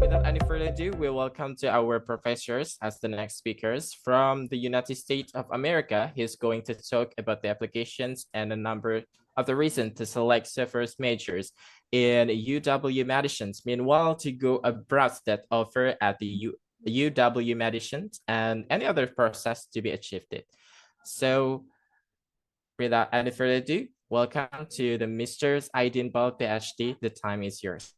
Without any further ado, we welcome to our professors as the next speakers. From the United States of America, he's going to talk about the applications and a number of the reasons to select first majors in UW-Madison's. Meanwhile, to go abroad that offer at the UW-Madison and any other process to be achieved it. So without any further ado, welcome to the Mr. Aydin Bal Ph.D. The time is yours.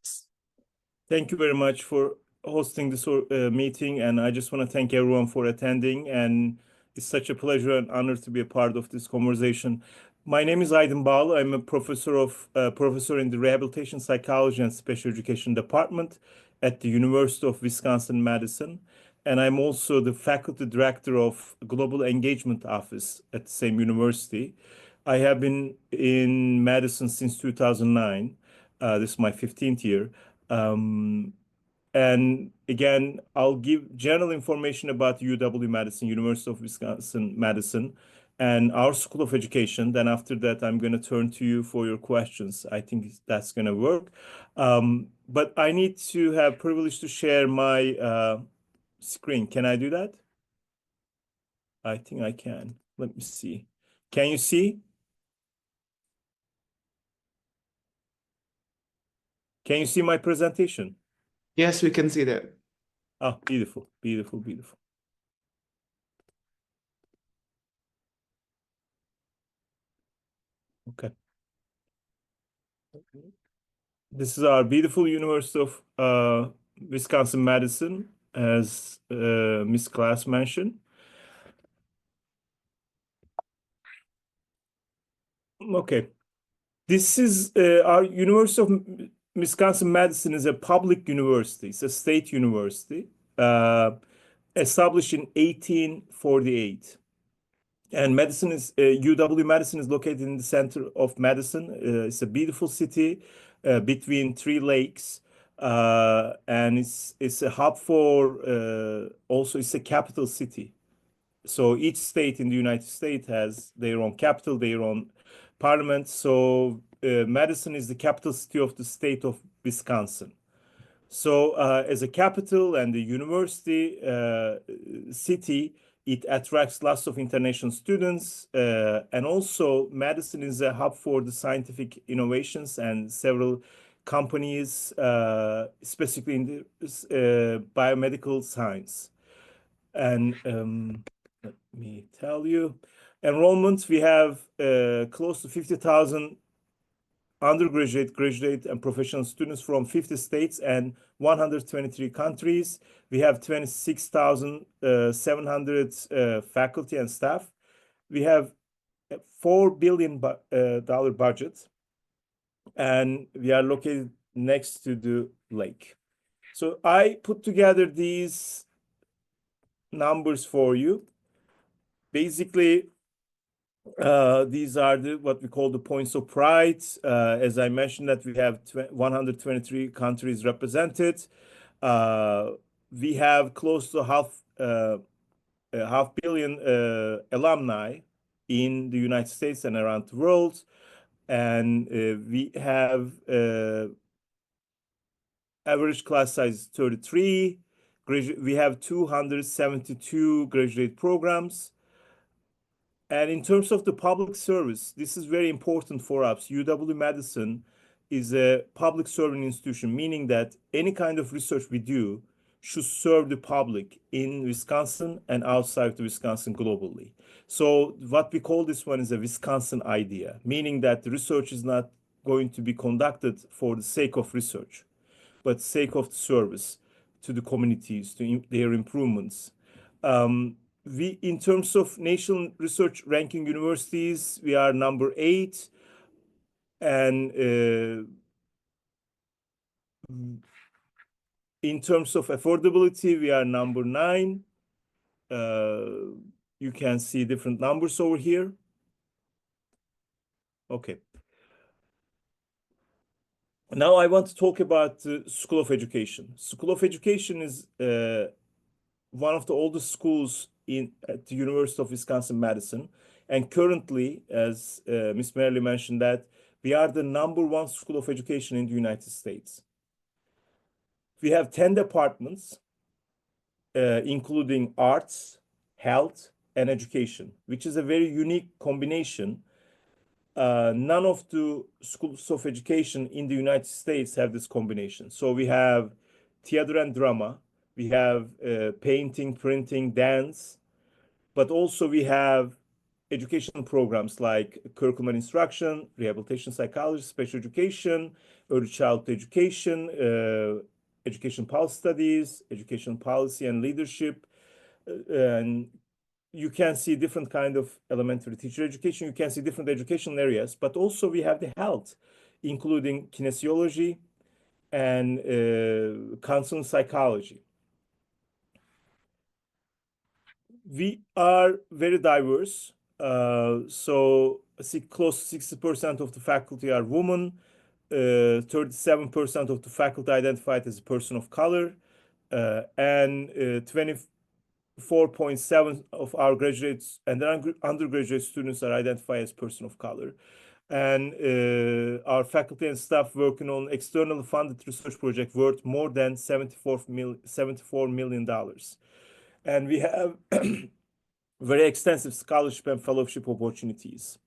Thank you very much for hosting this meeting, and I just want to thank everyone for attending, and it's such a pleasure and honor to be a part of this conversation. My name is Aydin Bal. I'm a professor in the Rehabilitation Psychology and Special Education Department at the University of Wisconsin-Madison, and I'm also the faculty director of Global Engagement Office at the same university. I have been in Madison since 2009. This is my 15th year. And again, I'll give general information about UW-Madison, University of Wisconsin-Madison, and our School of Education. Then after that, I'm going to turn to you for your questions. I think that's going to work. But I need to have privilege to share my screen. Can I do that? I think I can. Let me see. Can you see? Can you see my presentation? Yes, we can see that. Oh, beautiful, beautiful, beautiful. Okay. This is our beautiful University of Wisconsin-Madison, as Miss Class mentioned. Okay. This is our University of Wisconsin-Madison is a public university. It's a state university established in 1848. And Madison is UW-Madison is located in the center of Madison. It's a beautiful city between three lakes, and it's a hub for also it's a capital city. So each state in the United States has their own capital, their own parliament. So Madison is the capital city of the state of Wisconsin. So as a capital and a university city, it attracts lots of international students. And also Madison is a hub for the scientific innovations and several companies, specifically in the biomedical science. And let me tell you, enrollment, we have close to 50,000 undergraduate, graduate, and professional students from 50 states and 123 countries. We have 26,700 faculty and staff. We have a $4 billion budget, and we are located next to the lake. So I put together these numbers for you. Basically, these are what we call the points of pride. As I mentioned, that we have 123 countries represented. We have close to half billion alumni in the United States and around the world. And we have average class size 33. We have 272 graduate programs. And in terms of the public service, this is very important for us. UW-Madison is a public serving institution, meaning that any kind of research we do should serve the public in Wisconsin and outside of Wisconsin globally. So what we call this one is a Wisconsin idea, meaning that the research is not going to be conducted for the sake of research, but sake of the service to the communities, to their improvements. In terms of national research ranking universities, we are number 8. And in terms of affordability, we are number 9. You can see different numbers over here. Okay. Now I want to talk about the School of Education. School of Education is one of the oldest schools at the University of Wisconsin-Madison. And currently, as Ms. Merrily mentioned, that We are the #1 school of education in the United States. We have 10 departments, including arts, health, and education, which is a very unique combination. None of the schools of education in the United States have this combination. So we have theater and drama, we have painting, printing, dance, but also we have educational programs like curriculum and instruction, rehabilitation psychology, special education, early childhood education, education policy studies, education policy and leadership, and you can see different kind of elementary teacher education. You can see different educational areas, but also we have the health, including kinesiology and counseling psychology. We are very diverse. So close to 60% of the faculty are women. 37% of the faculty identified as a person of color, and 24.7 of our graduates and undergraduate students are identified as person of color. And our faculty and staff working on externally funded research project worth more than $74 million. And we have very extensive scholarship and fellowship opportunities.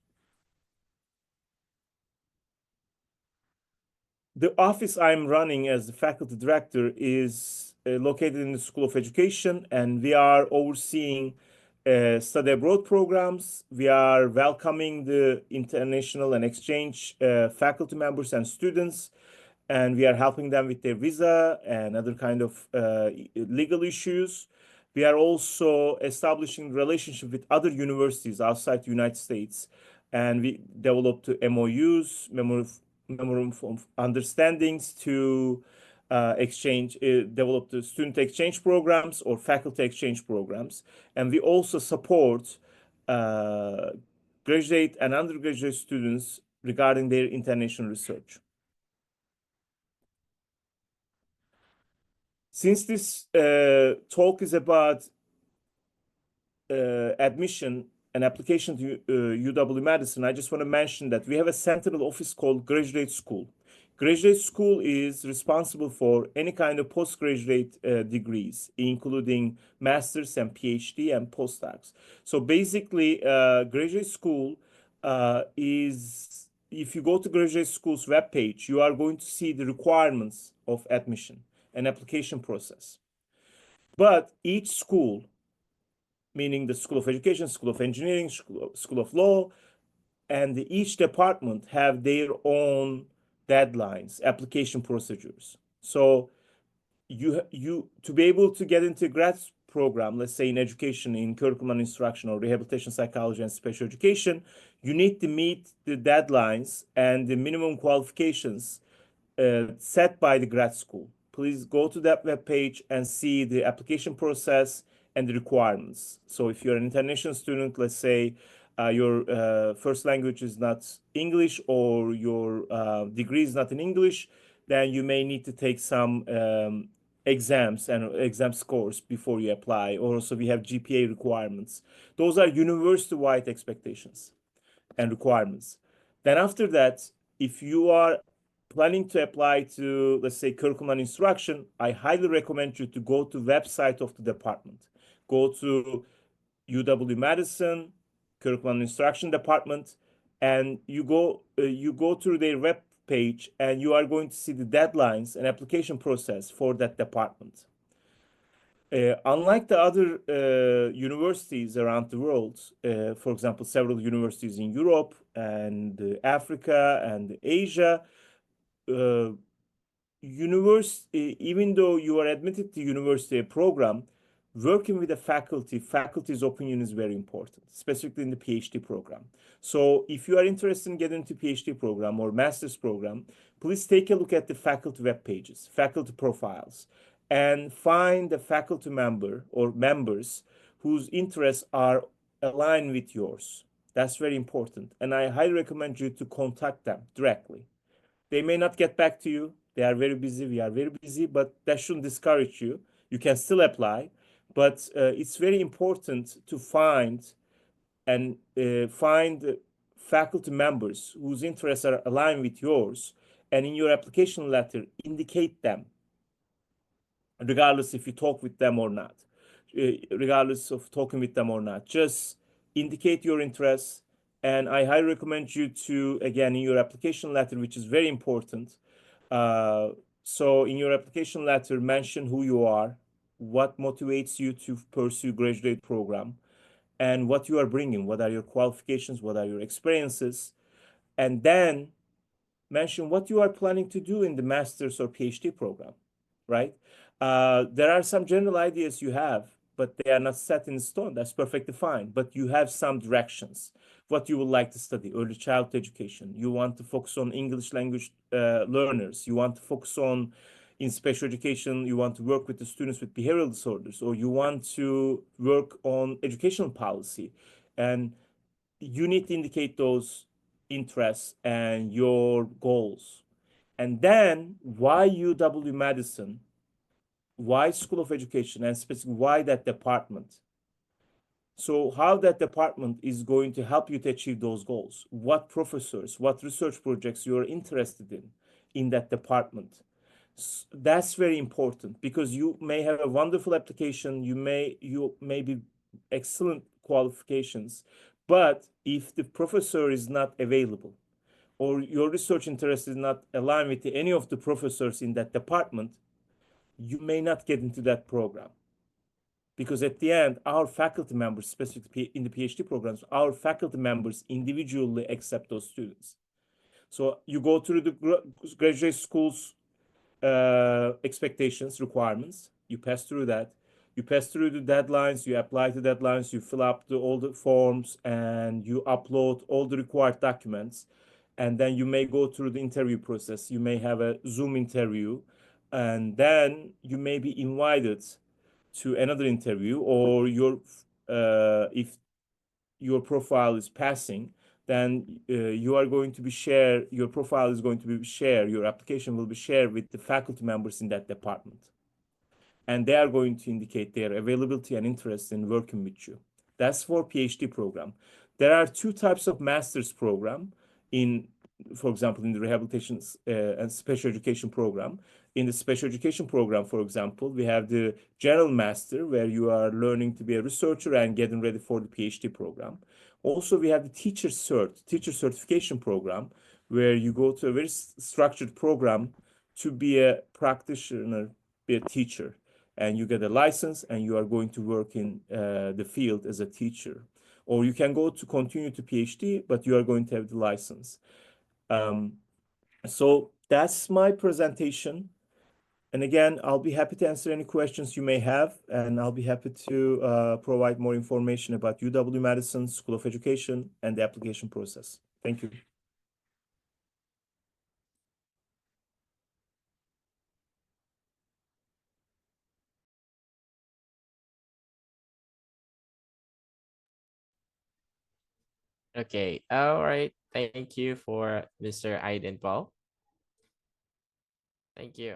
The office I'm running as the faculty director is located in the School of Education, and we are overseeing study abroad programs. We are welcoming the international and exchange faculty members and students, and we are helping them with their visa and other kind of legal issues. We are also establishing relationship with other universities outside the United States, and we developed MOUs, memorandum of understandings to develop the student exchange programs or faculty exchange programs. And we also support graduate and undergraduate students regarding their international research. Since this talk is about admission and application to UW-Madison, I just want to mention that we have a central office called Graduate School. Graduate School is responsible for any kind of postgraduate degrees, including master's and PhD and postdocs. So basically, Graduate School is, if you go to Graduate School's webpage, you are going to see the requirements of admission and application process. But each school, meaning the School of Education, School of Engineering, School of Law, and each department have their own deadlines, application procedures. So you to be able to get into a grad program, let's say in education, in curriculum and instruction, or rehabilitation psychology and special education, you need to meet the deadlines and the minimum qualifications set by the grad school. Please go to that web page and see the application process and the requirements. So if you're an international student, let's say your first language is not English, or your degree is not in English, then you may need to take some exams and exam scores before you apply. Also, we have GPA requirements. Those are university-wide expectations and requirements. Then after that, if you are planning to apply to, let's say, curriculum and instruction, I highly recommend you to go to website of the department. Go to UW-Madison curriculum and instruction department, and you go through their web page, and you are going to see the deadlines and application process for that department. Unlike the other universities around the world, for example, several universities in Europe and Africa and Asia, even though you are admitted to university program, working with the faculty's opinion is very important, specifically in the PhD program. So if you are interested in getting into PhD program or master's program, please take a look at the faculty web pages, faculty profiles, and find the faculty member or members whose interests are aligned with yours. That's very important. And I highly recommend you to contact them directly. They may not get back to you. They are very busy. We are very busy, but that shouldn't discourage you. You can still apply, but it's very important to find faculty members whose interests are aligned with yours, and in your application letter, indicate them, regardless if you talk with them or not, regardless of talking with them or not. Just indicate your interests. And I highly recommend you to, again, in your application letter, which is very important. So in your application letter, mention who you are, what motivates you to pursue graduate program, and what you are bringing, what are your qualifications, what are your experiences, and then mention what you are planning to do in the master's or PhD program, right? There are some general ideas you have, but they are not set in stone. That's perfectly fine. But you have some directions. What you would like to study: early childhood education. You want to focus on English language learners. You want to focus on, in special education, you want to work with the students with behavioral disorders, or you want to work on educational policy. And you need to indicate those interests and your goals. And then why UW-Madison, why School of Education, and specifically why that department? So how that department is going to help you to achieve those goals, what professors, what research projects you're interested in that department. That's very important, because you may have a wonderful application, you may be excellent qualifications, but if the professor is not available, or your research interest is not aligned with any of the professors in that department, you may not get into that program. Because at the end, our faculty members, specifically in the PhD programs, our faculty members individually accept those students. So you go through the graduate school's expectations, requirements, you pass through that, you pass through the deadlines, you apply to deadlines, you fill up all the forms, and you upload all the required documents. And then you may go through the interview process. You may have a Zoom interview, and then you may be invited to another interview, or if your profile is passing, then you are going to be shared, your profile is going to be shared, your application will be shared with the faculty members in that department. And they are going to indicate their availability and interest in working with you. That's for PhD program. There are two types of master's program for example, in the rehabilitation and special education program. In the special education program, for example, we have the general master, where you are learning to be a researcher and getting ready for the PhD program. Also, we have the teacher certification program, where you go to a very structured program to be a practitioner, be a teacher, and you get a license, and you are going to work in the field as a teacher. Or you can go to continue to PhD, but you are going to have the license. So that's my presentation. And again, I'll be happy to answer any questions you may have, and I'll be happy to provide more information about UW-Madison School of Education and the application process. Thank you. Okay. All right. Thank you for Mr. Aydin Bal. Thank you.